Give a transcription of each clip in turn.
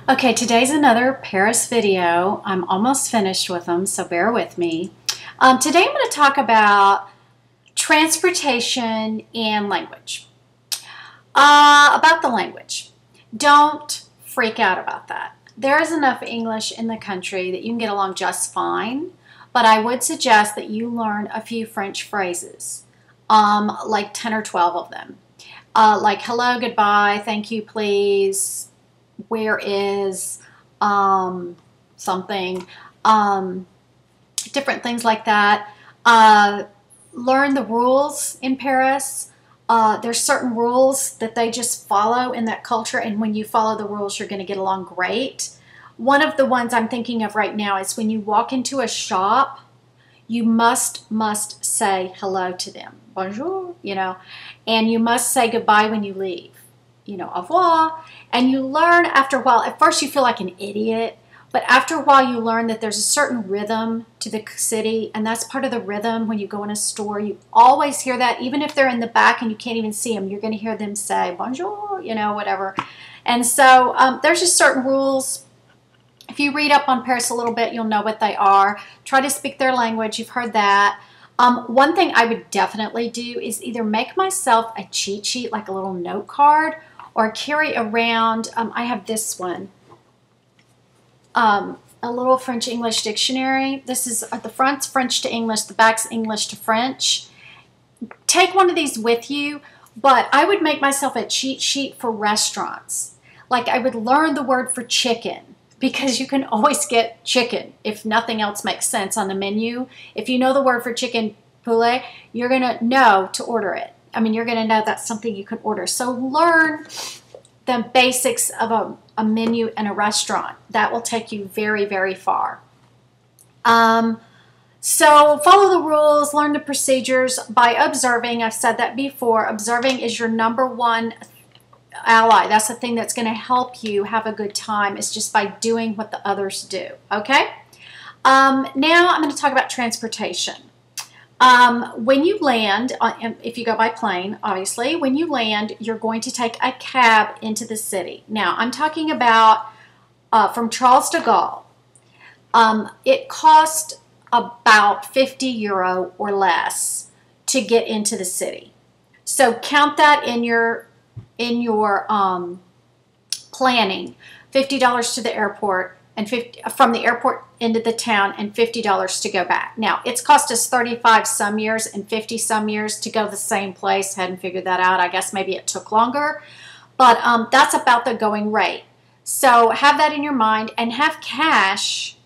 Okay, today's another Paris video. I'm almost finished with them, so bear with me. Today I'm going to talk about transportation and language. About the language. Don't freak out about that. There is enough English in the country that you can get along just fine, but I would suggest that you learn a few French phrases, like 10 or 12 of them. Like hello, goodbye, thank you, please, where is, something, different things like that. Learn the rules in Paris. There's certain rules that they just follow in that culture, and when you follow the rules, you're going to get along great. One of the ones I'm thinking of right now is when you walk into a shop, you must say hello to them. Bonjour, and you must say goodbye when you leave. Au revoir. And you learn after a while, at first you feel like an idiot, but after a while you learn that there's a certain rhythm to the city, and that's part of the rhythm when you go in a store. You always hear that, even if they're in the back and you can't even see them, you're going to hear them say bonjour, whatever. And so there's just certain rules. If you read up on Paris a little bit, you'll know what they are. Try to speak their language. You've heard that. One thing I would definitely do is either make myself a cheat sheet, like a little note card, or carry around, I have this one, a little French-English dictionary. This is, the front's French to English, the back's English to French. Take one of these with you, but I would make myself a cheat sheet for restaurants. Like I would learn the word for chicken, because you can always get chicken if nothing else makes sense on the menu. If you know the word for chicken poulet, you're going to know to order it. I mean, you're going to know that's something you could order. So learn the basics of a menu in a restaurant. That will take you very, very far. So follow the rules, learn the procedures by observing. I've said that before. Observing is your number one ally. That's the thing that's going to help you have a good time. It's just by doing what the others do. Okay? Now I'm going to talk about transportation. When you land, if you go by plane, obviously, when you land, you're going to take a cab into the city. Now, I'm talking about from Charles de Gaulle. It cost about 50 euro or less to get into the city. So count that in your planning. $50 to the airport, and from the airport into the town, and $50 to go back. Now, it's cost us 35 some years and 50 some years to go the same place. Hadn't figured that out. I guess maybe it took longer, but that's about the going rate. So have that in your mind, and have cash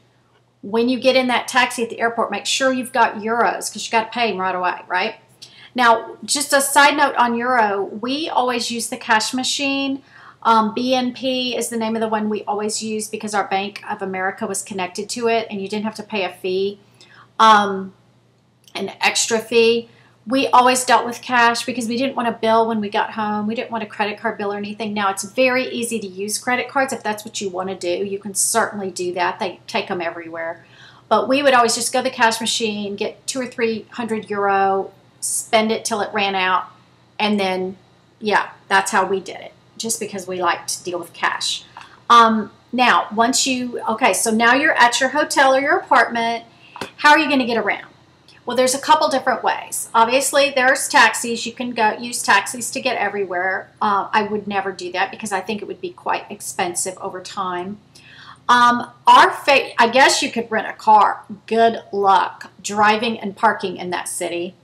when you get in that taxi at the airport. Make sure you've got euros, because you got to pay them right away, right? Now, just a side note on euro, we always use the cash machine. BNP is the name of the one we always use, because our Bank of America was connected to it, and you didn't have to pay a fee, an extra fee. We always dealt with cash because we didn't want a bill when we got home. We didn't want a credit card bill or anything. Now, it's very easy to use credit cards if that's what you want to do. You can certainly do that. They take them everywhere. But we would always just go to the cash machine, get 200 or 300 euro, spend it till it ran out, and then, yeah, that's how we did it, just because we like to deal with cash. Now, so now you're at your hotel or your apartment. How are you going to get around? Well, there's a couple different ways. Obviously, there's taxis. You can use taxis to get everywhere. I would never do that because I think it would be quite expensive over time. I guess you could rent a car. Good luck driving and parking in that city.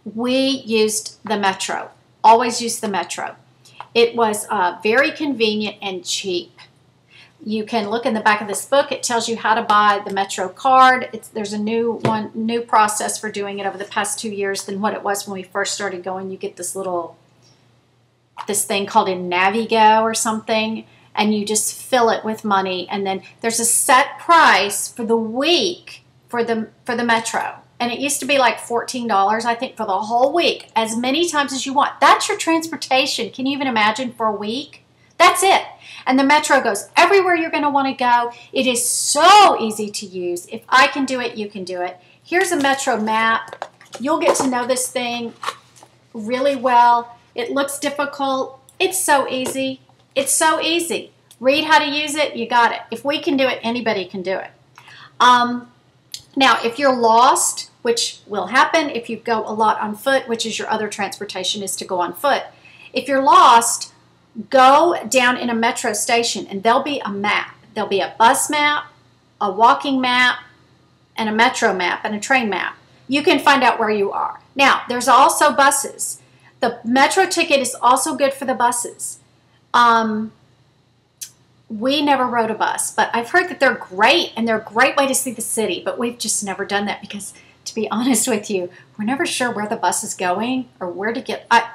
We used the metro. Always used the metro. It was very convenient and cheap. You can look in the back of this book. It tells you how to buy the metro card. There's a new process for doing it over the past 2 years than what it was when we first started going. You get this thing called a Navigo or something, and you just fill it with money, and then there's a set price for the week for the metro. And it used to be like $14, I think, for the whole week, as many times as you want. That's your transportation. Can you even imagine for a week? That's it. And the metro goes everywhere you're going to want to go. It is so easy to use. If I can do it, you can do it. Here's a metro map. You'll get to know this thing really well. It looks difficult. It's so easy. It's so easy. Read how to use it, you got it. If we can do it, anybody can do it. Now, if you're lost, which will happen if you go a lot on foot, which is your other transportation is to go on foot. If you're lost, go down in a metro station and there'll be a map. There'll be a bus map, a walking map, and a metro map, and a train map. You can find out where you are. Now, there's also buses. The metro ticket is also good for the buses. We never rode a bus, but I've heard that they're great, and they're a great way to see the city, but we've just never done that because, to be honest with you, we're never sure where the bus is going or where to get. I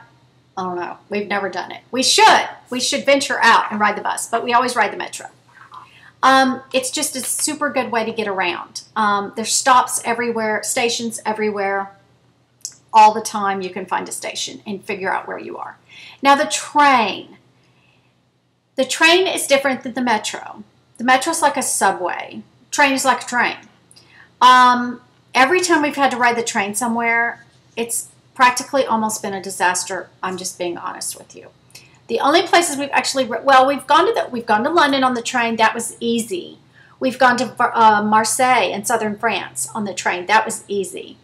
don't know. We've never done it. We should. We should venture out and ride the bus, but we always ride the metro. It's just a super good way to get around. There's stops everywhere, stations everywhere. All the time you can find a station and figure out where you are. Now the train. The train is different than the metro. The metro is like a subway. Train is like a train. Every time we've had to ride the train somewhere, it's practically almost been a disaster. I'm just being honest with you. The only places we've actually, well, we've gone to London on the train. That was easy. We've gone to Marseille in southern France on the train. That was easy.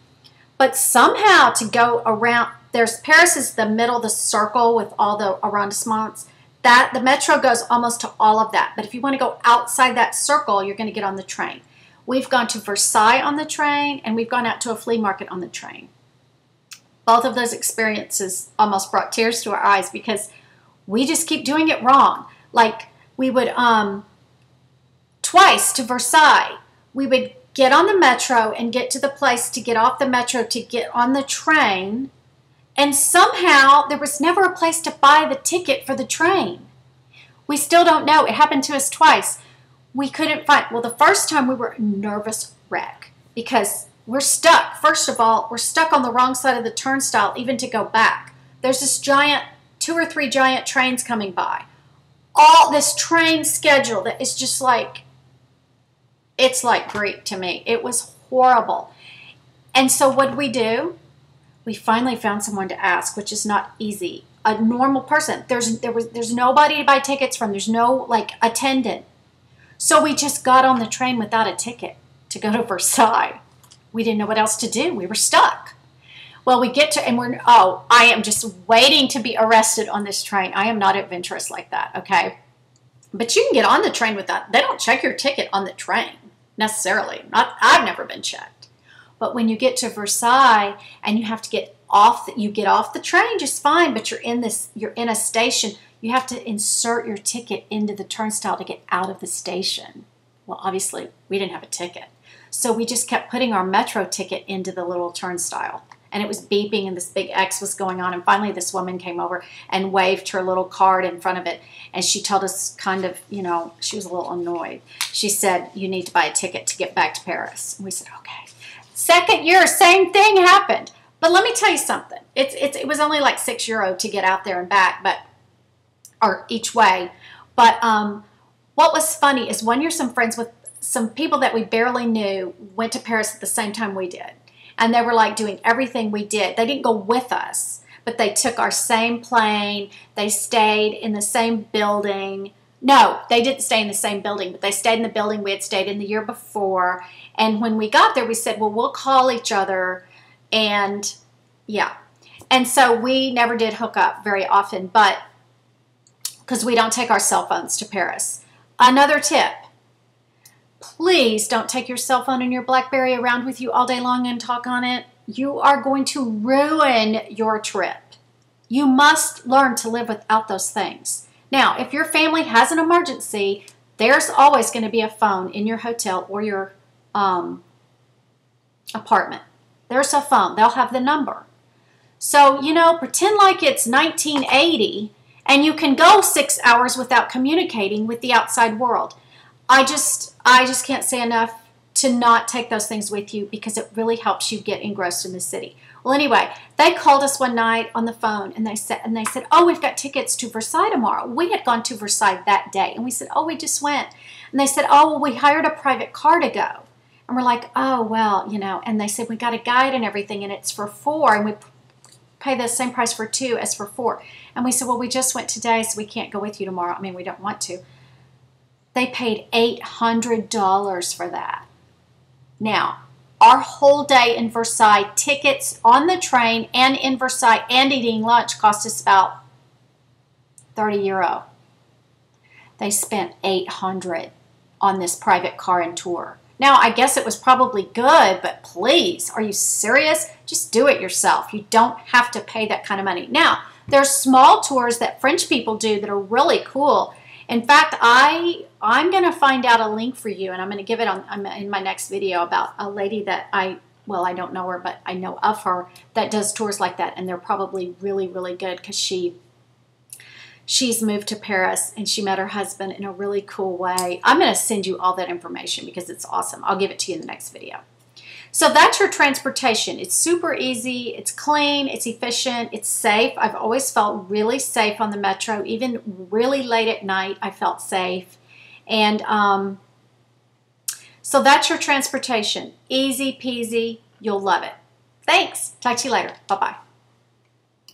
But somehow to go around, Paris is the middle, the circle with all the arrondissements. The metro goes almost to all of that. But if you want to go outside that circle, you're going to get on the train. We've gone to Versailles on the train, and we've gone out to a flea market on the train. Both of those experiences almost brought tears to our eyes because we just keep doing it wrong. Like we would, twice to Versailles, we would get on the metro and get to the place to get off the metro to get on the train. And somehow there was never a place to buy the ticket for the train. We still don't know. It happened to us twice. We couldn't find, well, the first time we were a nervous wreck because we're stuck. First of all, we're stuck on the wrong side of the turnstile even to go back. There's this giant, 2 or 3 giant trains coming by. All this train schedule that is just like, it's like Greek to me. It was horrible. And so what did we do? We finally found someone to ask, which is not easy. A normal person. There's nobody to buy tickets from. There's no like attendant. So we just got on the train without a ticket to go to Versailles. We didn't know what else to do. We were stuck. Well, we get to, and I am just waiting to be arrested on this train. I am not adventurous like that, okay? But you can get on the train without, they don't check your ticket on the train necessarily. I've never been checked. But when you get to Versailles and you have to get off, you get off the train just fine, but you're in a station. You have to insert your ticket into the turnstile to get out of the station. Well, obviously, we didn't have a ticket. So we just kept putting our metro ticket into the little turnstile. And it was beeping and this big X was going on. And finally this woman came over and waved her little card in front of it. And she told us kind of, she was a little annoyed. She said, you need to buy a ticket to get back to Paris. And we said, okay. Second year, same thing happened. But let me tell you something. It was only like €6 to get out there and back, or each way. But what was funny is one year some friends with some people that we barely knew went to Paris at the same time we did. And they were like doing everything we did. They didn't go with us, but they took our same plane. They stayed in the same building. No, they didn't stay in the same building, but they stayed in the building we had stayed in the year before. And when we got there, we said, well, we'll call each other. And yeah. And so we never did hook up very often, but because we don't take our cell phones to Paris. Another tip. Please don't take your cell phone and your BlackBerry around with you all day long and talk on it. You are going to ruin your trip. You must learn to live without those things. Now, if your family has an emergency, there's always going to be a phone in your hotel or your apartment. There's a phone. They'll have the number. So, pretend like it's 1980 and you can go 6 hours without communicating with the outside world. I just can't say enough to not take those things with you because it really helps you get engrossed in the city. Well, anyway, they called us one night on the phone and they said, oh, we've got tickets to Versailles tomorrow. We had gone to Versailles that day. And we said, oh, we just went. And they said, oh, well, we hired a private car to go. And we're like, oh, well, and they said, we got a guide and everything and it's for 4 and we pay the same price for 2 as for 4. And we said, well, we just went today, so we can't go with you tomorrow. I mean, we don't want to. They paid $800 for that. Now, our whole day in Versailles, tickets on the train and in Versailles and eating lunch cost us about 30 euro. They spent 800 on this private car and tour. Now, I guess it was probably good, but please, are you serious? Just do it yourself. You don't have to pay that kind of money. Now, there's small tours that French people do that are really cool. In fact, I'm going to find out a link for you, and I'm going to give it in my next video about a lady that I don't know her, but I know of her that does tours like that, and they're probably really, really good because she's moved to Paris and she met her husband in a really cool way. I'm going to send you all that information because it's awesome. I'll give it to you in the next video. So that's your transportation. It's super easy. It's clean. It's efficient. It's safe. I've always felt really safe on the metro. Even really late at night, I felt safe. And so that's your transportation. Easy peasy. You'll love it. Thanks. Talk to you later. Bye-bye.